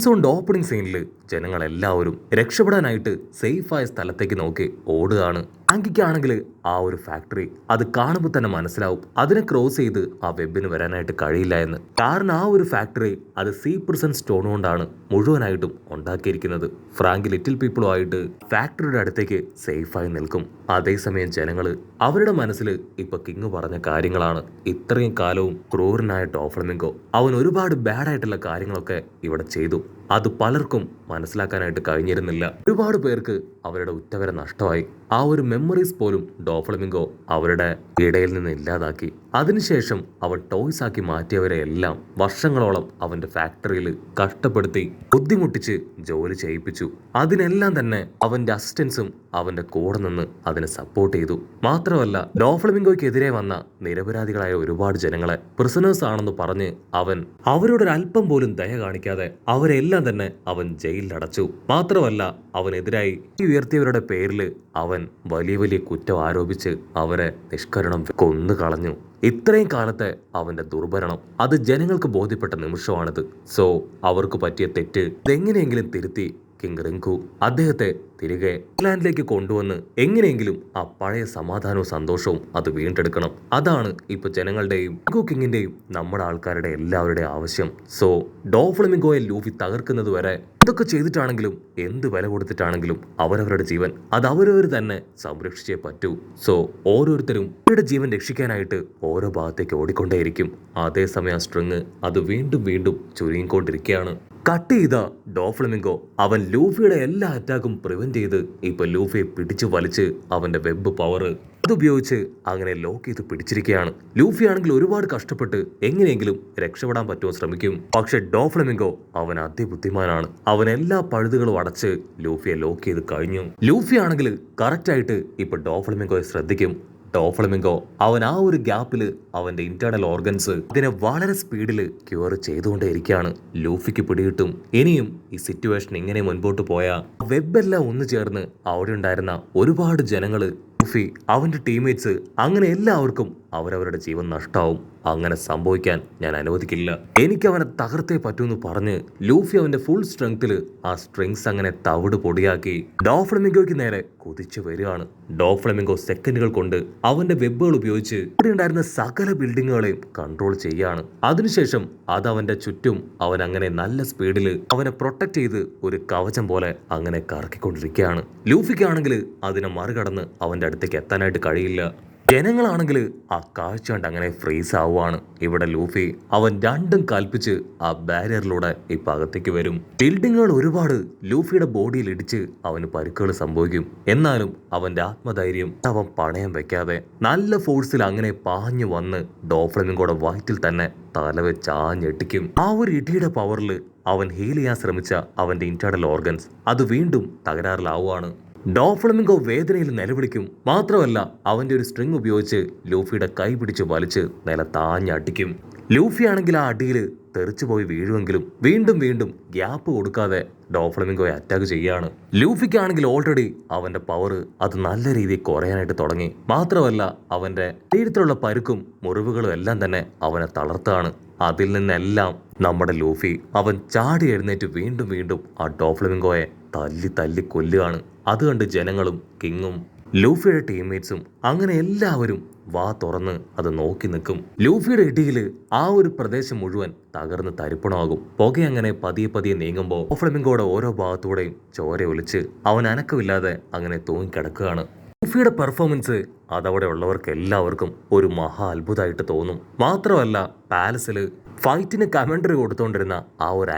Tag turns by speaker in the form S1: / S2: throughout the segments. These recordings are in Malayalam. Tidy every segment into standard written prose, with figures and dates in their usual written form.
S1: സോണ്ട് ഓപ്പണിംഗ് സീനിൽ ജനങ്ങളെല്ലാവരും രക്ഷപ്പെടാനായിട്ട് സേഫായ സ്ഥലത്തേക്ക് നോക്കി ഓടുകയാണ്. ആങ്കിക്കാണെങ്കിൽ ആ ഒരു ഫാക്ടറി അത് കാണുമ്പോൾ തന്നെ മനസ്സിലാവും അതിനെ ക്രോസ് ചെയ്ത് ആ വെബിന് വരാനായിട്ട് കഴിയില്ല എന്ന്. കാരണം ആ ഒരു ഫാക്ടറി അത് സീപ്രസൻ സ്റ്റോൺ കൊണ്ടാണ് മുഴുവനായിട്ടും ഉണ്ടാക്കിയിരിക്കുന്നത്. ഫ്രാങ്ക് ലിറ്റിൽ പീപ്പിളുമായിട്ട് ഫാക്ടറിയുടെ അടുത്തേക്ക് സേഫായി നിൽക്കും. അതേസമയം ജനങ്ങൾ അവരുടെ മനസ്സിൽ ഇപ്പൊ കിങ് പറഞ്ഞ കാര്യങ്ങളാണ്. ഇത്രയും കാലവും ക്രൂരനായ ഡോഫ്ലമിംഗോ അവൻ ഒരുപാട് ബാഡായിട്ടുള്ള കാര്യങ്ങളൊക്കെ ഇവിടെ ചെയ്തു. അത് പലർക്കും മനസ്സിലാക്കാനായിട്ട് കഴിഞ്ഞിരുന്നില്ല. ഒരുപാട് പേർക്ക് അവരുടെ ഉറ്റവരെ നഷ്ടമായി. ആ ഒരു മെമ്മറീസ് പോലും ഡോഫ്ലമിംഗോ അവരുടെ ഇടയിൽ നിന്ന് ഇല്ലാതാക്കി. അതിനുശേഷം അവൻ ടോയ്സ് ആക്കി മാറ്റിയവരെ എല്ലാം വർഷങ്ങളോളം അവന്റെ ഫാക്ടറിയിൽ കഷ്ടപ്പെടുത്തി ബുദ്ധിമുട്ടിച്ച് ജോലി ചെയ്യിപ്പിച്ചു. അതിനെല്ലാം തന്നെ അവന്റെ അസിസ്റ്റൻസും അവന്റെ കൂടെ നിന്ന് അതിനെ സപ്പോർട്ട് ചെയ്തു. മാത്രമല്ല ഡോഫ്ലമിംഗോയ്ക്കെതിരെ വന്ന നിരപരാധികളായ ഒരുപാട് ജനങ്ങളെ പ്രിസണേഴ്സ് ആണെന്ന് പറഞ്ഞ് അവൻ അവരോടൊരല്പം പോലും ദയ കാണിക്കാതെ അവരെല്ലാം തന്നെ അവൻ ജയിലിൽ അടച്ചു. മാത്രമല്ല അവനെതിരായി ഉയർത്തിയവരുടെ പേരിൽ അവൻ വലിയ വലിയ കുറ്റം ആരോപിച്ച് അവരെ നിഷ്കരണം കൊന്നു കളഞ്ഞു. ഇത്രയും കാലത്തെ അവന്റെ ദുർഭരണം അത് ജനങ്ങൾക്ക് ബോധ്യപ്പെട്ട നിമിഷമാണിത്. സോ അവർക്ക് പറ്റിയ തെറ്റ് ഇതെങ്ങനെയെങ്കിലും തിരുത്തി കിങ് റിങ്കു അദ്ദേഹത്തെ തിരികെ ഇംഗ്ലണ്ടിലേക്ക് കൊണ്ടുവന്ന് എങ്ങനെയെങ്കിലും ആ പഴയ സമാധാനവും സന്തോഷവും അത് വീണ്ടെടുക്കണം. അതാണ് ഇപ്പൊ ജനങ്ങളുടെയും റിങ്കു കിങ്ങിന്റെയും നമ്മുടെ ആൾക്കാരുടെ എല്ലാവരുടെയും ആവശ്യം. സോ ഡോഫ്ലമിംഗോയെ ലൂഫി തകർക്കുന്നത് വരെ എന്തൊക്കെ ചെയ്തിട്ടാണെങ്കിലും എന്ത് വില കൊടുത്തിട്ടാണെങ്കിലും അവരവരുടെ ജീവൻ അത് അവരവർ തന്നെ സംരക്ഷിച്ചേ പറ്റൂ. സോ ഓരോരുത്തരും അവരുടെ ജീവൻ രക്ഷിക്കാനായിട്ട് ഓരോ ഭാഗത്തേക്ക് ഓടിക്കൊണ്ടേയിരിക്കും. അതേസമയം സ്ട്രിങ് അത് വീണ്ടും വീണ്ടും ചുരുങ്ങിക്കൊണ്ടിരിക്കുകയാണ്. കട്ട് ചെയ്ത ഡോഫ്ലമിംഗോ അവൻ ലൂഫിയുടെ എല്ലാ അറ്റാക്കും പ്രിവെന്റ് ചെയ്ത് ഇപ്പൊ ലൂഫിയെ പിടിച്ചു വലിച്ച് അവന്റെ വെബ് പവർ അതുപയോഗിച്ച് അങ്ങനെ ലോക്ക് ചെയ്ത് പിടിച്ചിരിക്കുകയാണ്. ലൂഫി ആണെങ്കിൽ ഒരുപാട് കഷ്ടപ്പെട്ട് എങ്ങനെയെങ്കിലും രക്ഷപ്പെടാൻ പറ്റുമോ ശ്രമിക്കും. പക്ഷെ ഡോഫ്ലമിംഗോ അവൻ അതിബുദ്ധിമാനാണ്. അവൻ എല്ലാ പഴുതുകളും അടച്ച് ലൂഫിയെ ലോക്ക് ചെയ്ത് കഴിഞ്ഞു. ലൂഫി ആണെങ്കിൽ കറക്റ്റ് ആയിട്ട് ഇപ്പൊ ഡോഫ്ലമിംഗോയെ ശ്രദ്ധിക്കും. ഡോഫ്ലമിംഗോ അവൻ ആ ഒരു ഗ്യാപ്പിൽ അവന്റെ ഇന്റേണൽ ഓർഗൻസ് ഇതിനെ വളരെ സ്പീഡിൽ ക്യൂർ ചെയ്തുകൊണ്ടേയിരിക്കുകയാണ്. ലൂഫിക്ക് പിടികിട്ടും ഇനിയും ഈ സിറ്റുവേഷൻ ഇങ്ങനെ മുൻപോട്ട് പോയാൽ വെബെല്ലാം ഒന്നു ചേർന്ന് അവിടെ ഉണ്ടായിരുന്ന ഒരുപാട് ജനങ്ങള് ലൂഫി അവന്റെ ടീംമേറ്റ്സ് അങ്ങനെ എല്ലാവർക്കും അവരവരുടെ ജീവൻ നഷ്ടാവും. അങ്ങനെ സംഭവിക്കാൻ ഞാൻ അനുവദിക്കില്ല. എനിക്ക് അവനെ തകർത്തേ പറ്റൂന്ന് പറഞ്ഞ് ലൂഫി അവന്റെ ഫുൾ സ്ട്രെങ്ത്തിൽ ആ സ്ട്രിങ്സ് അങ്ങനെ തവിട് പൊടിയാക്കി ഡോഫ്ലമിംഗോയ്ക്ക് നേരെ കുതിച്ചു വരികയാണ്. ഡോഫ്ലമിംഗോ സെക്കൻഡുകൾ കൊണ്ട് അവന്റെ വെബുകൾ ഉപയോഗിച്ച് ഇവിടെ ഉണ്ടായിരുന്ന സകല ബിൽഡിങ്ങുകളെയും കൺട്രോൾ ചെയ്യാണ്. അതിനുശേഷം അത് അവന്റെ ചുറ്റും അവൻ അങ്ങനെ നല്ല സ്പീഡിൽ അവനെ പ്രൊട്ടക്ട് ചെയ്ത് ഒരു കവചം പോലെ അങ്ങനെ കറക്കിക്കൊണ്ടിരിക്കുകയാണ്. ലൂഫിക്കാണെങ്കിൽ അതിനെ മറികടന്ന് അവന്റെ അടുത്തേക്ക് എത്താനായിട്ട് കഴിയില്ല. ജനങ്ങളാണെങ്കിൽ ആ കാഴ്ച കണ്ട് അങ്ങനെ ഫ്രീസ് ആവുകയാണ്. ഇവിടെ ലൂഫി അവൻ രണ്ടും കൽപ്പിച്ച് ആ ബാരിയറിലൂടെ ഇപ്പൊ അകത്തേക്ക് വരും. ബിൽഡിങ്ങുകൾ ഒരുപാട് ലൂഫിയുടെ ബോഡിയിൽ ഇടിച്ച് അവന് പരിക്കുകൾ സംഭവിക്കും. എന്നാലും അവന്റെ ആത്മധൈര്യം അവൻ പണയം വെക്കാതെ നല്ല ഫോഴ്സിൽ അങ്ങനെ പാഞ്ഞു വന്ന് ഡോഫ്ലമിംഗോയുടെ വയറ്റിൽ തന്നെ തലവെച്ച് ആഞ്ഞെട്ടിക്കും. ആ ഒരു ഇടിയുടെ പവറിൽ അവൻ ഹീൽ ചെയ്യാൻ ശ്രമിച്ച അവന്റെ ഇന്റേണൽ ഓർഗൻസ് അത് വീണ്ടും തകരാറിലാവുകയാണ്. ഡോഫ്ലമിംഗോ വേദനയിൽ നിലവിളിക്കും. മാത്രമല്ല അവന്റെ ഒരു സ്ട്രിങ് ഉപയോഗിച്ച് ലൂഫിയുടെ കൈ പിടിച്ച് വലിച്ച് നിലത്താഞ്ഞടിക്കും. ലൂഫി ആണെങ്കിൽ ആ അടിയിൽ തെറിച്ചുപോയി വീഴുമെങ്കിലും വീണ്ടും വീണ്ടും ഗ്യാപ്പ് കൊടുക്കാതെ ഡോഫ്ലമിംഗോയെ അറ്റാക്ക് ചെയ്യാണ്. ലൂഫിക്കാണെങ്കിൽ ഓൾറെഡി അവന്റെ പവർ അത് നല്ല രീതിയിൽ കുറയാനായിട്ട് തുടങ്ങി. മാത്രമല്ല അവന്റെ ശരീരത്തിലുള്ള പരുക്കും മുറിവുകളും എല്ലാം തന്നെ അവനെ തളർത്താണ്. അതിൽ നിന്നെല്ലാം നമ്മുടെ ലൂഫി അവൻ ചാടി എഴുന്നേറ്റ് വീണ്ടും വീണ്ടും ആ ഡോഫ്ലമിംഗോയെ തല്ലി തല്ലി കൊല്ലുകയാണ്. അത് കണ്ട് ജനങ്ങളും കിങ്ങും ലൂഫിയുടെ ടീംമേറ്റ്സും അങ്ങനെ എല്ലാവരും വാ തുറന്ന് അത് നോക്കി നിൽക്കും. ലൂഫിയുടെ ഇടിയില് ആ ഒരു പ്രദേശം മുഴുവൻ തകർന്ന് തരിപ്പണമാകും. പുക അങ്ങനെ പതിയെ പതിയെ നീങ്ങുമ്പോൾ ഡോഫ്ലമിംഗോയുടെ ഓരോ ഭാഗത്തൂടെയും ചോര ഒലിച്ച് അവൻ അനക്കമില്ലാതെ അങ്ങനെ തൂങ്ങിക്കിടക്കുകയാണ്. ലൂഫിയുടെ പെർഫോമൻസ് അതവിടെ ഉള്ളവർക്ക് എല്ലാവർക്കും ഒരു മഹാ അത്ഭുതമായിട്ട് തോന്നും. മാത്രമല്ല പാലസിൽ ഫൈറ്റിന് കമന്ററി കൊടുത്തോണ്ടിരുന്ന ആ ഒരു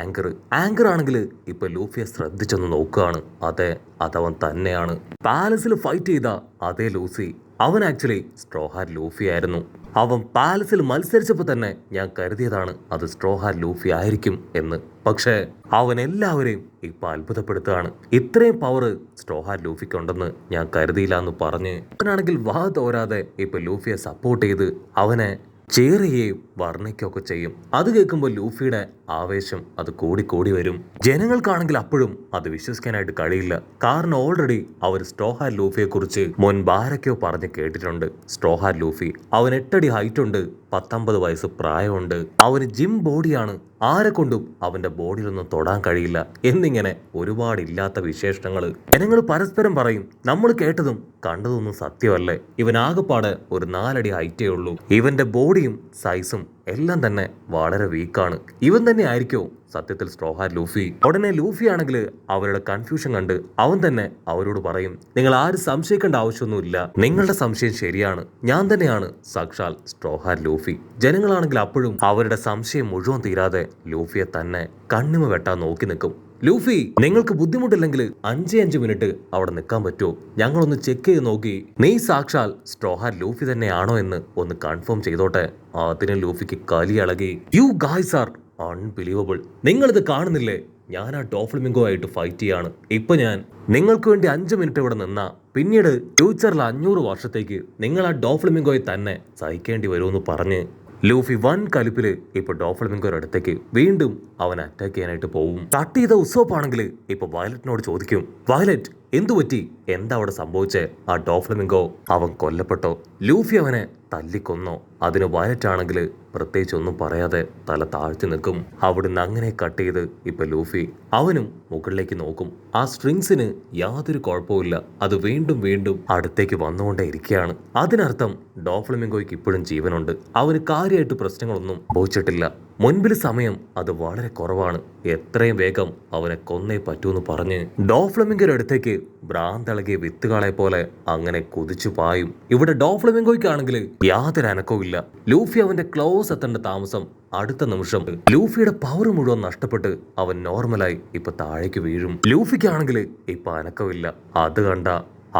S1: ആങ്കർ ആണെങ്കിൽ ഇപ്പൊ ലൂഫിയെ ശ്രദ്ധിച്ചൊന്ന് നോക്കുകയാണ്. അതെ, അതവൻ തന്നെയാണ്. പാലസിൽ ഫൈറ്റ് ചെയ്ത അതേ ലൂസി അവൻ ആക്ച്വലി സ്ട്രോഹാറ്റ് ലൂഫി ആയിരുന്നു. അവൻ പാലസിൽ മത്സരിച്ചപ്പോൾ തന്നെ ഞാൻ കരുതിയതാണ് അത് സ്ട്രോഹാറ്റ് ലൂഫി ആയിരിക്കും എന്ന്. പക്ഷേ അവൻ എല്ലാവരെയും ഇപ്പൊ അത്ഭുതപ്പെടുത്തുകയാണ്. ഇത്രയും പവർ സ്ട്രോഹാറ്റ് ലൂഫിക്കുണ്ടെന്ന് ഞാൻ കരുതിയില്ല എന്ന് പറഞ്ഞ് അവനാണെങ്കിൽ വാ തോരാതെ ഇപ്പൊ ലൂഫിയെ സപ്പോർട്ട് ചെയ്ത് അവനെ ചേറുകയും വർണ്ണിക്കുകയൊക്കെ ചെയ്യും. അത് കേൾക്കുമ്പോൾ ലൂഫിയുടെ ആവേശം അത് കൂടി വരും. ജനങ്ങൾക്കാണെങ്കിൽ അപ്പോഴും അത് വിശ്വസിക്കാനായിട്ട് കഴിയില്ല. കാരണം ഓൾറെഡി അവർ സ്ട്രോ ഹാറ്റ് ലൂഫിയെ കുറിച്ച് മുൻപ് ആരൊക്കെയോ പറഞ്ഞ് കേട്ടിട്ടുണ്ട്. സ്ട്രോ ഹാറ്റ് ലൂഫി അവൻ 8 അടി ഹൈറ്റ് ഉണ്ട്, 19 വയസ്സ് പ്രായമുണ്ട്, അവന് ജിം ബോഡിയാണ്, ആരെ കൊണ്ടും അവന്റെ ബോഡിയിലൊന്നും തൊടാൻ കഴിയില്ല എന്നിങ്ങനെ ഒരുപാട് ഇല്ലാത്ത വിശേഷണങ്ങൾ ജനങ്ങൾ പരസ്പരം പറയും. നമ്മൾ കേട്ടതും കണ്ടതൊന്നും സത്യമല്ലേ. ഇവൻ ആകെപ്പാടെ ഒരു 4 അടി ഹൈറ്റേ ഉള്ളൂ. ഇവന്റെ ബോഡിയും സൈസും എല്ലാം തന്നെ വളരെ വീക്കാണ്. ഇവൻ തന്നെ ആയിരിക്കോ സത്യത്തിൽ സ്ട്രോ ഹാറ്റ് ലൂഫി? ഉടനെ ലൂഫി ആണെങ്കിൽ അവരുടെ കൺഫ്യൂഷൻ കണ്ട് അവൻ തന്നെ അവരോട് പറയും, നിങ്ങൾ ആരും സംശയിക്കേണ്ട ആവശ്യമൊന്നുമില്ല, നിങ്ങളുടെ സംശയം ശരിയാണ്, ഞാൻ തന്നെയാണ് സാക്ഷാൽ സ്ട്രോ ഹാറ്റ് ലൂഫി. ജനങ്ങളാണെങ്കിൽ അപ്പോഴും അവരുടെ സംശയം മുഴുവൻ തീരാതെ ലൂഫിയെ തന്നെ കണ്ണിമ വെട്ടാൻ നോക്കി നിൽക്കും. ലൂഫി, നിങ്ങൾക്ക് ബുദ്ധിമുട്ടില്ലെങ്കിൽ 5 മിനിറ്റ് അവിടെ നിൽക്കാൻ പറ്റുമോ? ഞങ്ങളൊന്ന് ചെക്ക് ചെയ്ത് നോക്കി നീ സാക്ഷാൽ സ്ട്രോ ഹാറ്റ് ലൂഫി തന്നെയാണോ എന്ന് ഒന്ന് കൺഫേം ചെയ്തോട്ടെ. അതിന് ലൂഫിക്ക് കലി ഇളകി. You guys are unbelievable. നിങ്ങളിത് കാണുന്നില്ലേ? ഞാൻ ആ ഡോഫ്ലമിംഗോ ആയിട്ട് ഫൈറ്റ് ചെയ്യാണ്. ഇപ്പൊ ഞാൻ നിങ്ങൾക്ക് വേണ്ടി 5 മിനിറ്റ് ഇവിടെ നിന്നാ പിന്നീട് ഫ്യൂച്ചറിൽ 500 വർഷത്തേക്ക് നിങ്ങൾ ആ ഡോഫ്ലമിംഗോയെ തന്നെ സഹിക്കേണ്ടി വരുമെന്ന് പറഞ്ഞ് ലൂഫി വൻ കലിപ്പില് ഇപ്പൊ ഡോഫ്ലമിംഗോയുടെ അടുത്തേക്ക് വീണ്ടും അവൻ അറ്റാക്ക് ചെയ്യാനായിട്ട് പോവും. കട്ട് ചെയ്ത ഉസോപ്പ് ആണെങ്കിൽ ഇപ്പൊ വയലറ്റിനോട് ചോദിക്കും, വയലറ്റ് എന്തു പറ്റി? എന്താ അവിടെ സംഭവിച്ചേ? ആ ഡോഫ്ലമിംഗോ അവൻ കൊല്ലപ്പെട്ടോ? ലൂഫി അവനെ തല്ലിക്കൊന്നോ? അതിന് വയലറ്റ് ആണെങ്കിൽ പ്രത്യേകിച്ച് ഒന്നും പറയാതെ തല താഴ്ത്തി നിൽക്കും. അവിടുന്ന് അങ്ങനെ കട്ട് ചെയ്ത് ഇപ്പൊ ലൂഫി അവനും മുകളിലേക്ക് നോക്കും. ആ സ്ട്രിങ്സിന് യാതൊരു കുഴപ്പമില്ല, അത് വീണ്ടും വീണ്ടും അടുത്തേക്ക് വന്നുകൊണ്ടേ ഇരിക്കുകയാണ്. അതിനർത്ഥം ഡോഫ്ലമിംഗോയ്ക്ക് ഇപ്പോഴും ജീവനുണ്ട്. അവന് കാര്യമായിട്ട് പ്രശ്നങ്ങളൊന്നും സംഭവിച്ചിട്ടില്ല. മുൻപിൽ സമയം അത് വളരെ കുറവാണ്. എത്രയും വേഗം അവനെ കൊന്നേ പറ്റൂന്ന് പറഞ്ഞ് ഡോഫ്ലമിംഗോയുടെ അടുത്തേക്ക് ഭ്രാന്തളകിയ വിത്തുകളെ പോലെ അങ്ങനെ കുതിച്ചു പായും. ഇവിടെ ഡോഫ്ലമിംഗോയ്ക്കാണെങ്കിൽ യാതൊരു അനക്കവും ഇല്ല. ലൂഫി അവന്റെ ക്ലോസ് എത്തേണ്ട താമസം അടുത്ത നിമിഷം ലൂഫിയുടെ പവർ മുഴുവൻ നഷ്ടപ്പെട്ട് അവൻ നോർമലായി ഇപ്പൊ താഴേക്ക് വീഴും. ലൂഫിക്കാണെങ്കിൽ ഇപ്പൊ അനക്കമില്ല. അത് കണ്ട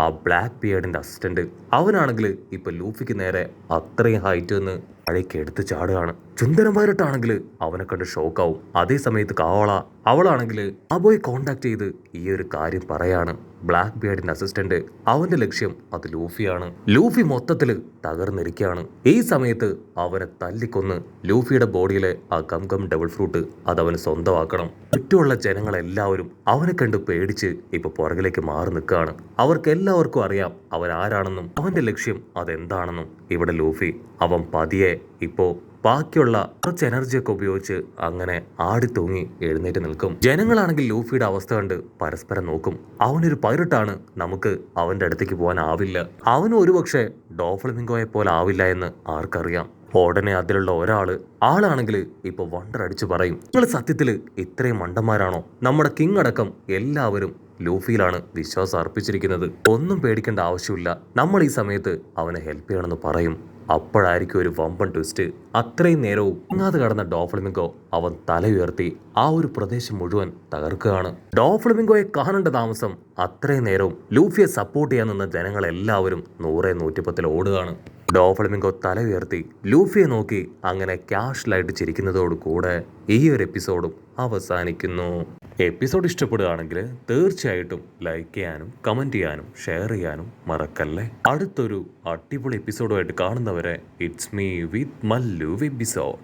S1: ആ ബ്ലാക്ക് ബിയേർഡിന്റെ അസിസ്റ്റന്റ് അവനാണെങ്കിൽ ഇപ്പൊ ലൂഫിക്ക് നേരെ അത്രയും ഹൈറ്റ് നിന്ന് താഴേക്ക് എടുത്ത് ചാടുകയാണ്. ചുന്ദരം വയലറ്റാണെങ്കിൽ അവനെ കണ്ട് ഷോക്കാവും. അതേ സമയത്ത് അവളാണെങ്കിൽ അബോയെ കോണ്ടാക്ട് ചെയ്ത് ഈ ഒരു കാര്യം പറയാണ്. ബ്ലാക്ക് ബിയേർഡിന്റെ അസിസ്റ്റന്റ് അവന്റെ ലക്ഷ്യം അത് ലൂഫിയാണ്. ലൂഫി മൊത്തത്തില് തകർന്നിരിക്കുകയാണ്. ഈ സമയത്ത് അവനെ തല്ലിക്കൊന്ന് ലൂഫിയുടെ ബോഡിയിലെ ആ ഗം ഡബിൾ ഫ്രൂട്ട് അതവന് സ്വന്തമാക്കണം. ചുറ്റുമുള്ള ജനങ്ങളെല്ലാവരും അവനെ കണ്ട് പേടിച്ച് ഇപ്പൊ പുറകിലേക്ക് മാറി നിൽക്കുകയാണ്. അവർക്കെല്ലാവർക്കും അറിയാം അവൻ ആരാണെന്നും അവന്റെ ലക്ഷ്യം അതെന്താണെന്നും. ഇവിടെ ലൂഫി അവൻ പതിയെ ഇപ്പോ ബാക്കിയുള്ള കുറച്ച് എനർജിയൊക്കെ ഉപയോഗിച്ച് അങ്ങനെ ആടിത്തൂങ്ങി എഴുന്നേറ്റ് നിൽക്കും. ജനങ്ങളാണെങ്കിൽ ലൂഫിയുടെ അവസ്ഥ കണ്ട് പരസ്പരം നോക്കും. അവനൊരു പൈറട്ടാണ്, നമുക്ക് അവന്റെ അടുത്തേക്ക് പോകാൻ ആവില്ല. അവനും ഒരുപക്ഷെ ഡോഫ്ലമിംഗോയെ പോലെ ആവില്ല എന്ന് ആർക്കറിയാം. ഉടനെ അതിലുള്ള ആളാണെങ്കിൽ ഇപ്പൊ വണ്ടർ അടിച്ചു പറയും, നിങ്ങൾ സത്യത്തില് ഇത്രയും മണ്ടന്മാരാണോ? നമ്മുടെ കിങ് അടക്കം എല്ലാവരും ലൂഫിയിലാണ് വിശ്വാസം അർപ്പിച്ചിരിക്കുന്നത്. ഒന്നും പേടിക്കേണ്ട ആവശ്യമില്ല, നമ്മൾ ഈ സമയത്ത് അവനെ ഹെൽപ്പ് ചെയ്യണമെന്ന് പറയും. അപ്പോഴായിരിക്കും ഒരു വമ്പൻ ട്വിസ്റ്റ്. അത്രയും നേരവും അങ്ങാതെ കടന്ന ഡോഫ്ലമിംഗോ അവൻ തല ഉയർത്തി ആ ഒരു പ്രദേശം മുഴുവൻ തകർക്കുകയാണ്. ഡോഫ്ലമിംഗോയെ കാണേണ്ട താമസം അത്രയും നേരവും ലൂഫിയെ സപ്പോർട്ട് ചെയ്യാൻ നിന്ന ജനങ്ങളെല്ലാവരും 100-110 ഓടുകയാണ്. ഡോഫ്ലമിംഗോ തല ഉയർത്തി ലൂഫിയെ നോക്കി അങ്ങനെ ക്യാഷ്വലായിട്ട് ചിരിക്കുന്നതോടുകൂടെ ഈ ഒരു എപ്പിസോഡും അവസാനിക്കുന്നു. എപ്പിസോഡ് ഇഷ്ടപ്പെടുകയാണെങ്കിൽ തീർച്ചയായിട്ടും ലൈക്ക് ചെയ്യാനും കമന്റ് ചെയ്യാനും ഷെയർ ചെയ്യാനും മറക്കല്ലേ. അടുത്തൊരു അടിപൊളി എപ്പിസോഡുമായിട്ട് കാണുന്നവരെ it's me with Mallu episode.